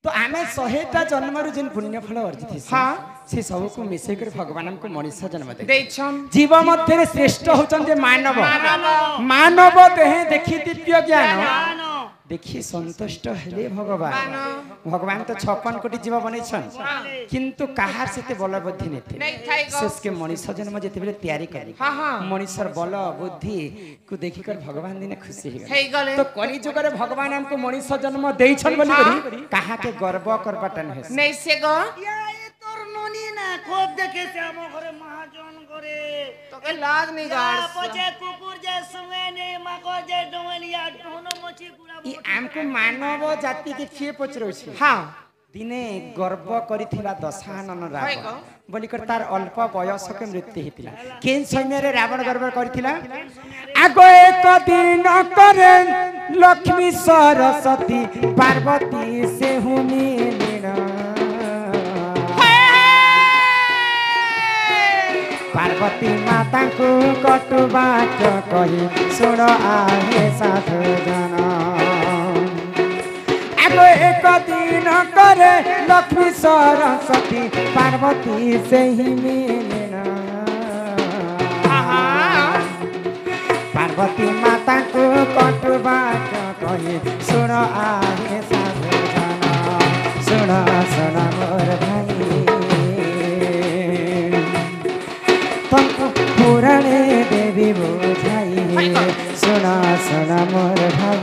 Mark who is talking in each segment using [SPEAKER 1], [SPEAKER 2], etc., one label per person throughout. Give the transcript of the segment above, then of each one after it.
[SPEAKER 1] तो आमे 100टा जन्म रु जिन पुण्य फल अर्जित
[SPEAKER 2] हाँ
[SPEAKER 1] से सब को मिसै कर भगवान को मनुष्य जन्म दे
[SPEAKER 2] छन
[SPEAKER 1] जीव मध्य श्रेष्ठ होचन जे मानव मानव देह देखि दिव्य ज्ञान देखि संतुष्ट हेले भगवान भगवान तो 56 कोटी जीव बनै छन किंतु कहार सेते बल बुद्धि नै शेष के मनुष्य जन्म जेते बेले तैयारी करी मनुष्यर बल बुद्धि को देखि कर भगवान दिने खुशी हे गले तो कली जुग रे भगवान हमको मनुष्य जन्म देइ छन बोली करी कहा के गर्व करबाटा नै
[SPEAKER 2] से गो
[SPEAKER 3] तोर ननी ना खूब देखे से हम घरे महाजन करे
[SPEAKER 2] तो के लाज नहीं गाड़
[SPEAKER 3] पछे कुकुर जे सुवे ने मको जे डोमलिया दोनो मछी गुड़ा
[SPEAKER 1] ई हमको मानव जाति के किए पचरो छी
[SPEAKER 2] हां
[SPEAKER 1] दिने गर्व करिथिला दशानन रावण बोली कर तार अल्प बयस के मृत्यु हितिला केन समय रे रावण गर्व करिथिला आगो एक दिन करे लक्ष्मी सरस्वती पार्वती से हुनी लीला पार्वती माता को कटु बात कही सुन आहे साधु जन आगो एक दिन करे लक्ष्मी सरस्वती पार्वती से ही मिलना पार्वती माता को कटु बात कही सुन आहे साधु जन सुन सुन मोर भाई तुमको पुराणे देवी बुझाई सुना सुना मोर भाई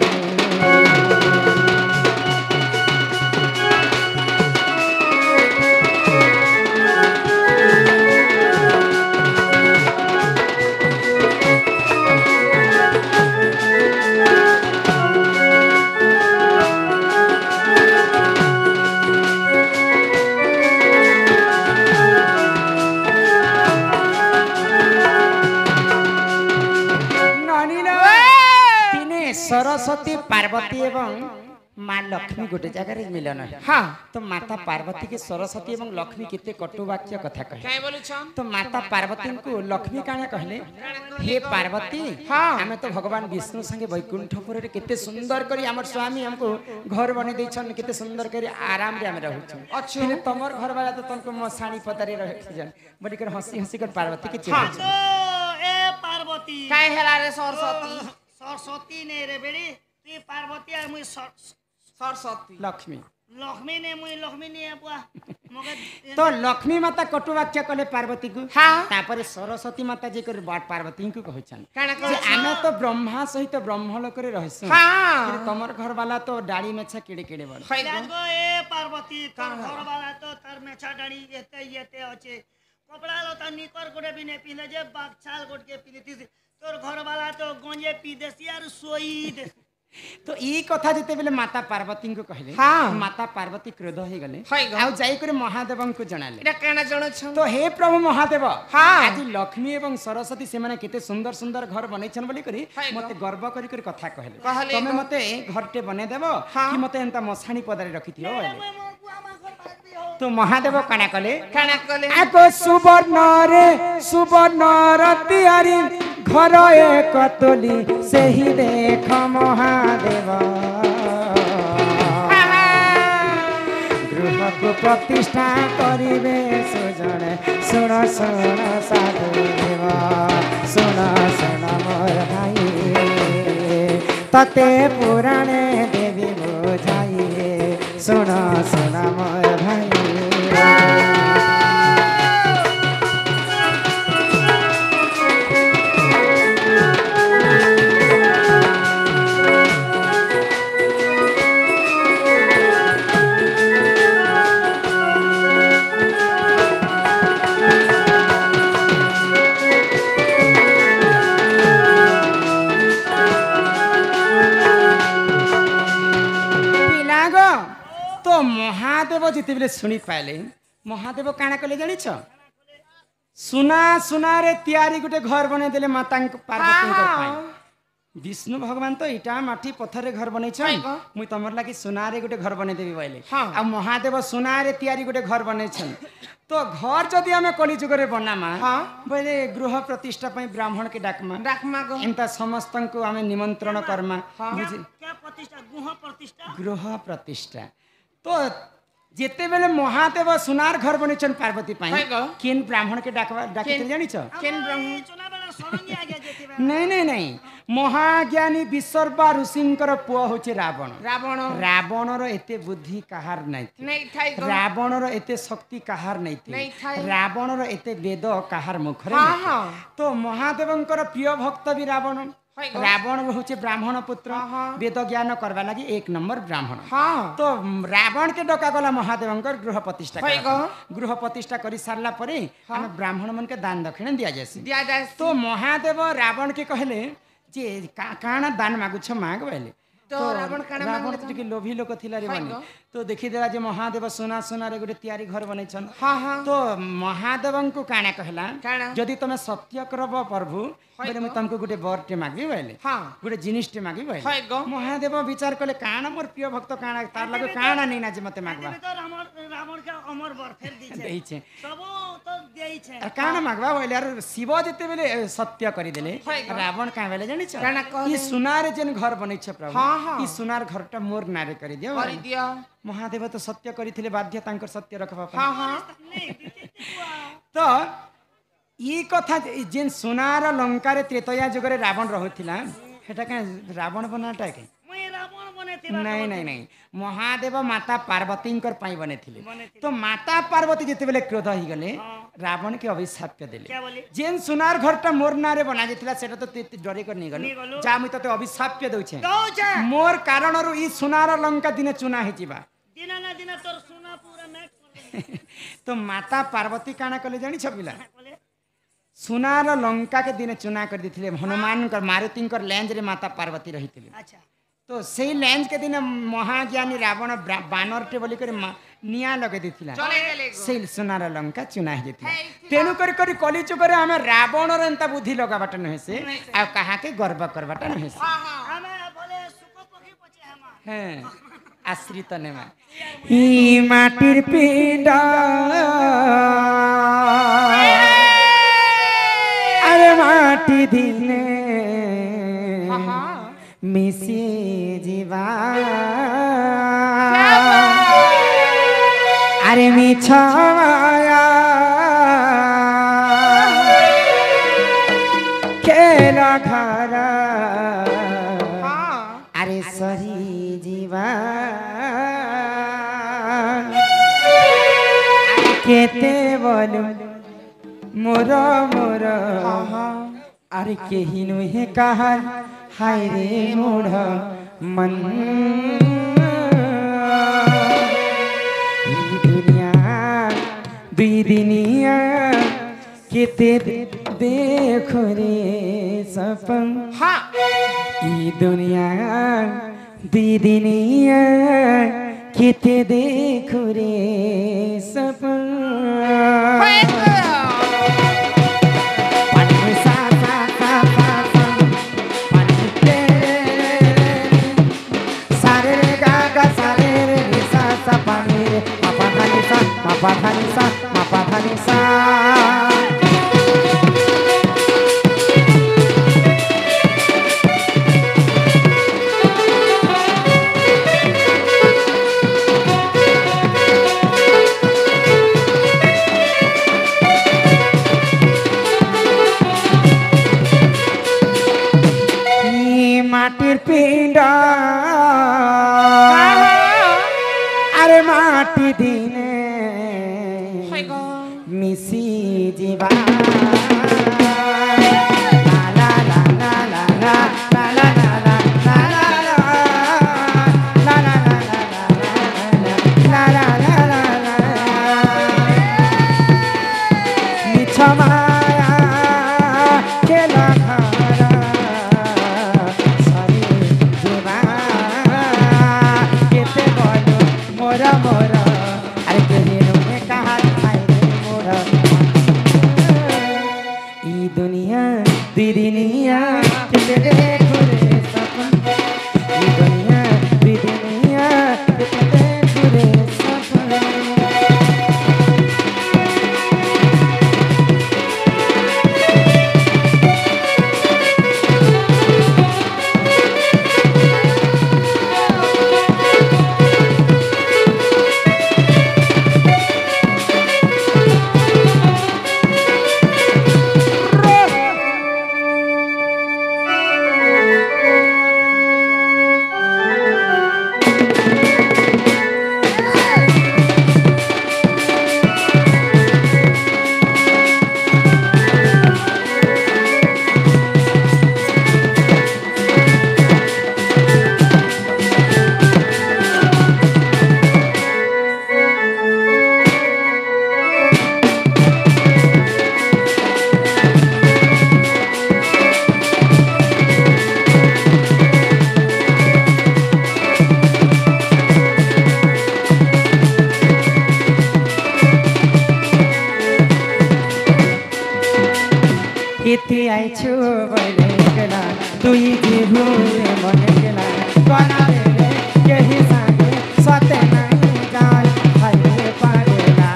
[SPEAKER 1] सरस्वती पार्वती एवं माँ लक्ष्मी गोटे जगह मिलन है हाँ तो माता पार्वती के सरस्वती एवं लक्ष्मी केते कटुवाक्य कथा कहे तो माता पार्वती को लक्ष्मी काने कहले हे पार्वती हाँ हमें तो भगवान विष्णु संगे वैकुंठपुर रे केते सुंदर करी हमर स्वामी हमको घर बने दै छन केते सुंदर करी आराम रे हम रहू छन अच्छा तमर घर वाला तो तुमको मसाणी पतारी रहे छन बोली कर हंसी हंसी कर पार्वती के चिढ़
[SPEAKER 3] ए पार्वती
[SPEAKER 2] काहे हेला रे सरस्वती
[SPEAKER 3] सरस्वती ने रे बेड़ी तू पार्वती आ मुई
[SPEAKER 2] सरस्वती
[SPEAKER 3] लक्ष्मी लक्ष्मी ने बुआ मगे
[SPEAKER 1] तो लक्ष्मी माता कटुवाक्य कले पार्वती को हां तापर सरस्वती माता जे कर बाट पार्वती को कहछन जे आमे तो ब्रह्मा सहित ब्रह्मलोक रे रहसु हां तमर घर वाला तो डाड़ी मेछा केड़े केड़े बड़
[SPEAKER 3] गो ए पार्वती तोर घर वाला तो तार मेछा डाड़ी एते अछि कपड़ा लता निकर गोटे भी ने पिने जे बागछाल गोट के पिनिति तोर घर वाला तो गंजे पी देसी और सोई दे
[SPEAKER 1] तो ई कथा जते बेले माता पार्वती को कहले हां माता पार्वती क्रोध हो गले आ जाई करे महादेव को जणाले
[SPEAKER 2] एटा केना जण छ
[SPEAKER 1] तो हे प्रभु महादेव हां आज लक्ष्मी एवं सरस्वती से माने केते सुंदर सुंदर घर बनै छन बोली करी मते गर्व करी करी कथा कहले तमे मते घरटे बने देबो कि मते एंता मसाणी पदारे रखिथियो तो महादेव काना कले आको सुवर्ण रतियारी घर एक तोली से ही देख महादेव गृह को प्रतिष्ठा करिवे सुजन सुन सुन साधु देव सुन सुन मोर भाई तते पुराणे देवी बुझाई सुन सुन मोर भाई महादेव जिते बेले शुणी पाले महादेव काना कले जानी छ सुना सुना रे तैयारी गोटे घर बने देले माता पार्वती को विष्णु भगवान तो इटा माटी पत्थर रे घर बनै छ मुई तमर लागी सुना रे गोटे घर बने देबी बाइले आ महादेव सुना रे तैयारी गोटे घर बनै छन तो घर जदि हमें कली जुग रे बनामा बोले गृह प्रतिष्ठा पई ब्राह्मण के डाकमा एंता समस्त को हमें निमंत्रण करमा
[SPEAKER 3] क्या प्रतिष्ठा गृह प्रतिष्ठा
[SPEAKER 1] तो जेते बेले महादेव सुनार घर बनिछन पार्वती पाई
[SPEAKER 2] हाय गो।
[SPEAKER 1] केन ब्राह्मण के डाकिते
[SPEAKER 2] केन?
[SPEAKER 1] जानिछ
[SPEAKER 2] केन ब्रह्म
[SPEAKER 3] चुना बेला सरंगी आगे जेतिबा
[SPEAKER 1] नहीं नहीं नहीं महाज्ञानी विश्वरबा ऋषिंकर पुआ होचे रावण
[SPEAKER 2] रावण
[SPEAKER 1] रावणर एते बुद्धि काहार नहीं थी
[SPEAKER 2] नहीं थाई गो
[SPEAKER 1] रावणर एते शक्ति काहार नहीं
[SPEAKER 2] नहीं
[SPEAKER 1] थी
[SPEAKER 2] थाई।
[SPEAKER 1] रावणर एते वेद काहार मुखरे
[SPEAKER 2] हाँ,
[SPEAKER 1] नहीं थी।
[SPEAKER 2] हाँ।
[SPEAKER 1] तो महादेवंकर प्रिय भक्त भी रावण
[SPEAKER 2] हाय गो।
[SPEAKER 1] रावण होचे ब्राह्मण पुत्र
[SPEAKER 2] हाँ, हाँ।
[SPEAKER 1] वेद ज्ञान करवा लगी एक नंबर ब्राह्मण
[SPEAKER 2] हाँ
[SPEAKER 1] तो रावण के डका गला महादेवंकर गृह प्रतिष्ठा
[SPEAKER 2] हाय
[SPEAKER 1] करा।
[SPEAKER 2] गो।
[SPEAKER 1] गृह प्रतिष्ठा करी सारला परे हम ब्राह्मण मन के दान दक्षिण दिया जासी
[SPEAKER 2] दिया जाए
[SPEAKER 1] तो महादेव रावण के कहले जे काना दान मागुछ माग बोले
[SPEAKER 2] तो रावण काना
[SPEAKER 1] रावण
[SPEAKER 2] मांगले
[SPEAKER 1] तो टिके लोभी लोक थिला रे
[SPEAKER 2] हाय
[SPEAKER 1] बनी
[SPEAKER 2] गो।
[SPEAKER 1] तो देखि देला जे महादेव सोना सोना रे गुटे तयारी घर बनै छन
[SPEAKER 2] हाँ हाँ
[SPEAKER 1] तो महादेवं को काना कहला
[SPEAKER 2] काना?
[SPEAKER 1] यदि तमे सत्य करब प्रभु
[SPEAKER 2] हाय
[SPEAKER 1] बेले
[SPEAKER 2] गो।
[SPEAKER 1] म तुमको गुटे बरटे मागबी बोले
[SPEAKER 2] हाँ
[SPEAKER 1] गुटे जिनिसटे मागबी बोले
[SPEAKER 2] हाय गो।
[SPEAKER 1] महादेव विचार कले काना मोर प्रिय भक्त काना तार लगे काना नहीं ना जे मते मागबा
[SPEAKER 3] तो रावण के अमर बर फेर दी छे
[SPEAKER 1] देई छे
[SPEAKER 3] सब तो देई छे
[SPEAKER 1] আর কানা মাগবা বলে আর শিব যেতেবেলে সত্য করে দেলে
[SPEAKER 2] হয় গো।
[SPEAKER 1] রাবণ কাঁ বেলে জানিছ
[SPEAKER 2] কানা কহলে?
[SPEAKER 1] ই সুনার যেন ঘর বনাইছে প্রভু
[SPEAKER 2] হ্যাঁ, হ্যাঁ।
[SPEAKER 1] ই সুনার ঘরটা মোর নারে করে দিও
[SPEAKER 2] कर दिया
[SPEAKER 1] মহাদেব তো সত্য করিଥିଲେ বাধ্য তাঙ্কর সত্য রখবা
[SPEAKER 2] हाँ हाँ
[SPEAKER 1] তো ই কথা যেন সুনার লঙ্কারে ত্রেতয়া যুগরে রাবণ রহুଥିଲା সেটা কে রাবণ বনাটা কে
[SPEAKER 3] মই রাবণ বনেতি
[SPEAKER 1] नहीं नहीं नहीं महादेव माता पार्वती पाई बने तो माता पार्वती जिते क्रोध हो गले रावण के अभिशाप देले
[SPEAKER 3] क्या बोली
[SPEAKER 1] जेन सुनार घरटा मोर नारे बना जाइतिला सेटा तो तू डरे कर नहीं
[SPEAKER 3] नहीं
[SPEAKER 1] गलो
[SPEAKER 3] गलु।
[SPEAKER 1] जा मुई तते अभिशाप दउछे
[SPEAKER 3] दौ छे
[SPEAKER 1] मोर कारणरु ई सुनार लंका दिने चुना हे जिबा
[SPEAKER 3] दिना ना दिना तोर सोना पूरा मैच कर दे
[SPEAKER 1] तो माता पार्वती काना कले जानी छबिला
[SPEAKER 3] बोले
[SPEAKER 1] सुनार लंका के दिने चुना कर दिथिले हनुमान कर मारुति कर लेंज रे माता पार्वती रहितिले
[SPEAKER 3] अच्छा
[SPEAKER 1] तो से लेंस के दिन महाज्ञानी रावण बानरटे बोली कर निया लगे दिथिला
[SPEAKER 2] चले गेले गो
[SPEAKER 1] से सुनार लंका चुना हे दिथिला
[SPEAKER 2] है,
[SPEAKER 1] तेनु कर कली चुकरे हमें रावण रे एंता बुद्धि लगाबाट न हेसे आ कहा के गर्व करबाट न हेसे
[SPEAKER 2] हाँ हाँ
[SPEAKER 3] हमें बोले सुको पखी पचे हम
[SPEAKER 1] हैं आश्रित नेमा ई माटिर पिंडा अरे माटी दिने
[SPEAKER 2] हाँ हाँ
[SPEAKER 1] मिसी जीवा अरे मिछाया खेला घरा
[SPEAKER 2] हाँ
[SPEAKER 1] अरे सही जीवा केते बोलू मोर मोर अरे केही नुहे कहा हाय रे मूढ़ मन ई दुनिया दुई दिनिया केते देखो रे सपन
[SPEAKER 2] हाँ
[SPEAKER 1] ई दुनिया दुई दिनिया केते देखो रे सपन
[SPEAKER 2] हाय गो
[SPEAKER 1] पानी में सा सा सा सा सा पानी के सारे रे गा गा सारे रे रे सा सा पानी रे पापा धानी सा पापा धानी सा पापा धानी सा মাটির পিণ্ডা আরে মাটি দিনে
[SPEAKER 2] हाय गो
[SPEAKER 1] মিশি যাবা লা লা লা লা লা লা লা লা লা লা লা লা লা লা লা লা লা লা মিছ মায়া খেলা খারা সরি জীবা কেতে বলো মোরা মোরা আরে কেহে নুহে কাহা খাই রে মোরা ई दुनिया दीदिनिया केते देखो रे सपन ई दुनिया दीदिनिया केते देखो रे सपन আইছু বলে গেলা তুই জীবনে মনে গেলা কনা রে কেহি সাথে সাথে নাই গান হাইরে পাগলা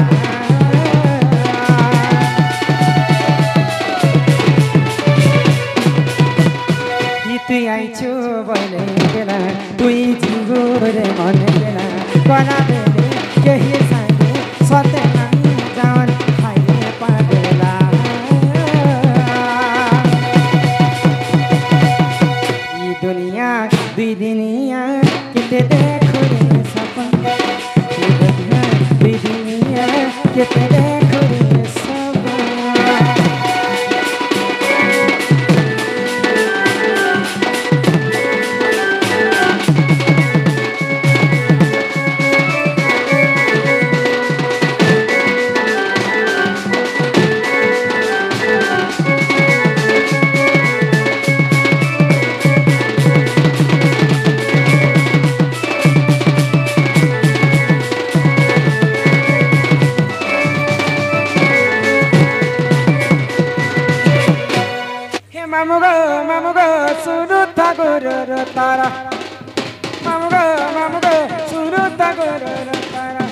[SPEAKER 1] তুই আইছু বলে গেলা তুই জীবনে মনে গেলা কনা রে কেহি সাথে সাথে নাই গান হাইরে পাগলা दुनिया दुई दिनिया किते देखो रे सपन ये दुनिया दुई दिनिया किते देखो रे सपन मामुगो सुनु ठाकुर र तारा मामुगो सुनु ठाकुर र तारा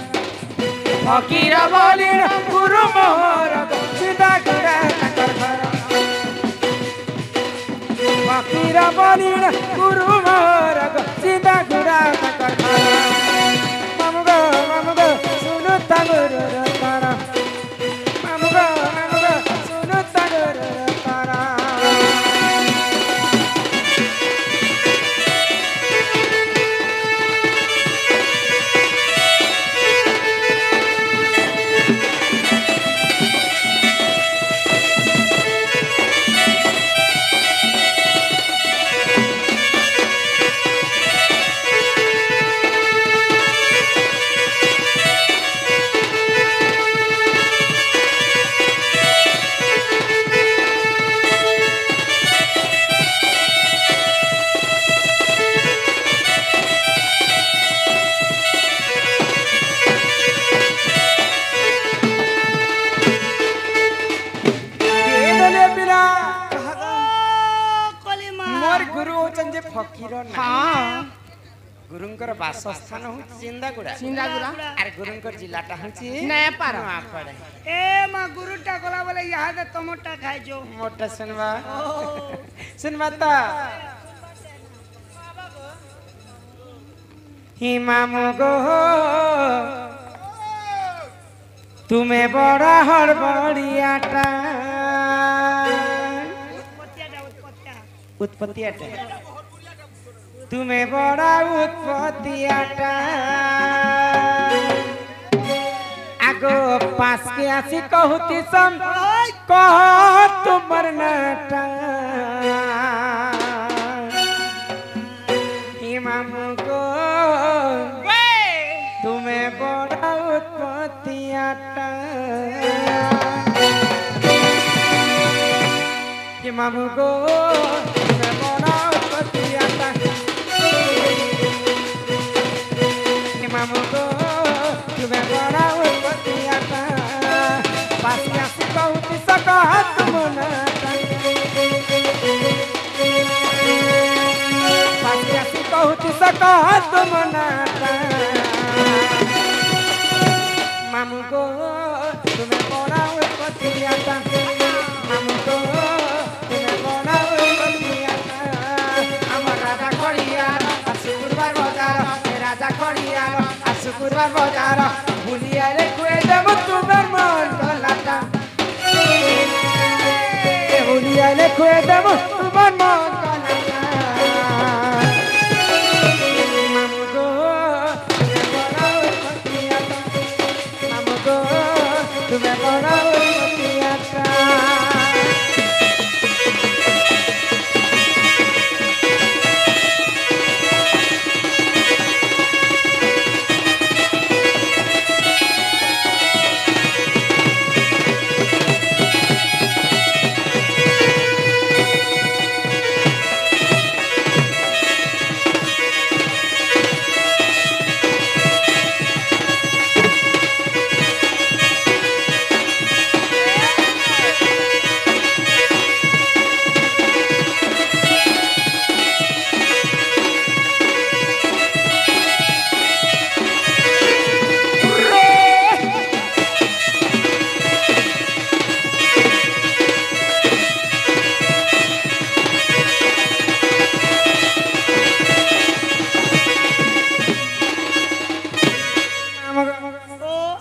[SPEAKER 1] फकीर बलिर गुरु मोहर सीधा गुरा ताकर घर फकीर बलिर गुरु मोहर सीधा गुरा ताकर घर मामुगो सुनु ठाकुर र तारा मामुगो सुनु ठाकुर र तारा फकीर
[SPEAKER 2] हाँ
[SPEAKER 1] गुरुंकर बासस्थान होची जिंदागुड़ा
[SPEAKER 2] सिंदागुड़ा
[SPEAKER 1] अरे गुरुंकर जिलाटा होची
[SPEAKER 2] नयापाड़ा
[SPEAKER 1] नयापाड़ा
[SPEAKER 3] ए मा गुरुटा कोला बोले यहाँ दे टमाटा खाई जो
[SPEAKER 1] मोटा सुनवा सुनवा ता ही मामू गो तुम्हें बड़ा हड़बड़ियाटा उत्पत्ति आटा तुम्हें बड़ा उत्पत्ति आटा आगो पास के आसी कहती सम कह तुमर नाटा मामू को तुम्हें बड़ा उत्पत्ति आटा मामू को तुम्हें बड़ा उत्पत्ति आटा मामू को तुम्हें बड़ा उत्पत्ति आता पास में आसी कहती सका तुम नाटा पास में आसी कहती सका तुम नाटा मामू को तुम्हें बड़ा उत्पत्ति आता मामू को तुम्हें बड़ा उत्पत्ति आता আমার রাজা খড়িয়ার শুক্রবার বাজার রাজা খড়িয়ার শুক্রবার বাজার ভুলিয়া রে খুয়ে দেব তোমার মন গলাটা ভুলিয়া রে খুয়ে দেব তোমার মন গলাটা মামু গো তুমি বড় পতিয়া মামু গো তুমি বড় পতিয়া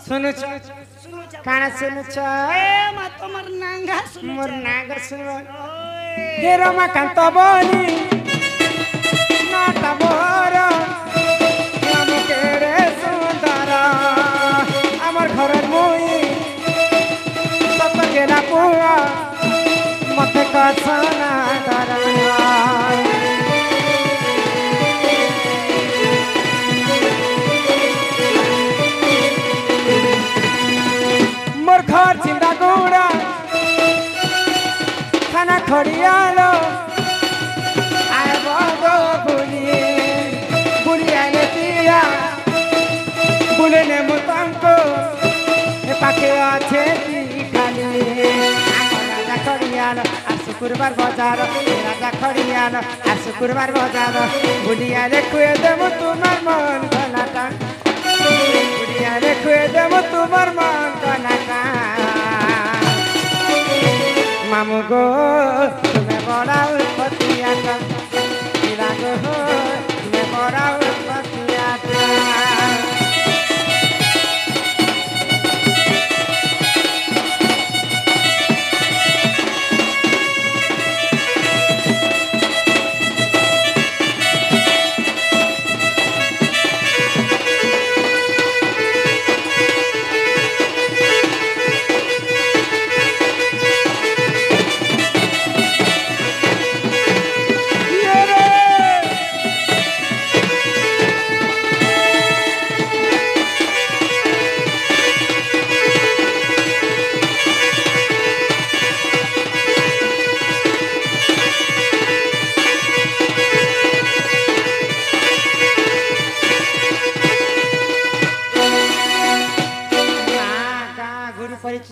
[SPEAKER 1] শুনুছ কানা শুনুছ
[SPEAKER 3] এ মা তোমার নাঙ্গা শুনো
[SPEAKER 1] মোর নাগ শুনব হে রমাকান্ত বলি নাটা মোর আমি কেড়ে সুন্দর আমার ঘরের মুই সত গেলা পুয়া মতে কসনা ডরায়া मोर घर चिंता गुड़ा खाना खड़ियालो आए बगो बुलिए बुलिया ने पिया बुले ने मुतंको ए पाके आछे की खाली राजा खड़ियालो आ शुक्रवार बाजार राजा खड़ियालो आ शुक्रवार बाजार बुलिया ने खुए देबो तुम्हार मन गलाटा बुलिया ने खुए देबो तुम्हार मन गलाटा मामू गो तुम्हें बड़ा उत्पत्तिया का हीरा गो तुम्हें बड़ा उत्पत्तिया का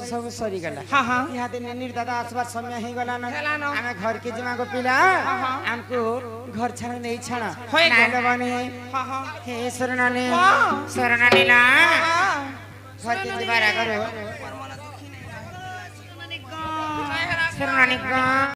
[SPEAKER 1] सब सरी गला
[SPEAKER 2] हाँ हाँ
[SPEAKER 1] यहाँ दिन निर्दादा आसबार समय ही गला न
[SPEAKER 2] हेला न।
[SPEAKER 1] आमे घर के जमा को पिला
[SPEAKER 2] हाँ।
[SPEAKER 1] हमको घर छाड़ नहीं छाड़ा
[SPEAKER 2] होए गो।
[SPEAKER 1] नाले बने
[SPEAKER 2] हाँ हाँ
[SPEAKER 1] हे शरणाने
[SPEAKER 2] हाँ।
[SPEAKER 1] शरणाने ला
[SPEAKER 2] हाँ
[SPEAKER 1] घर के जमा करो शरणाने का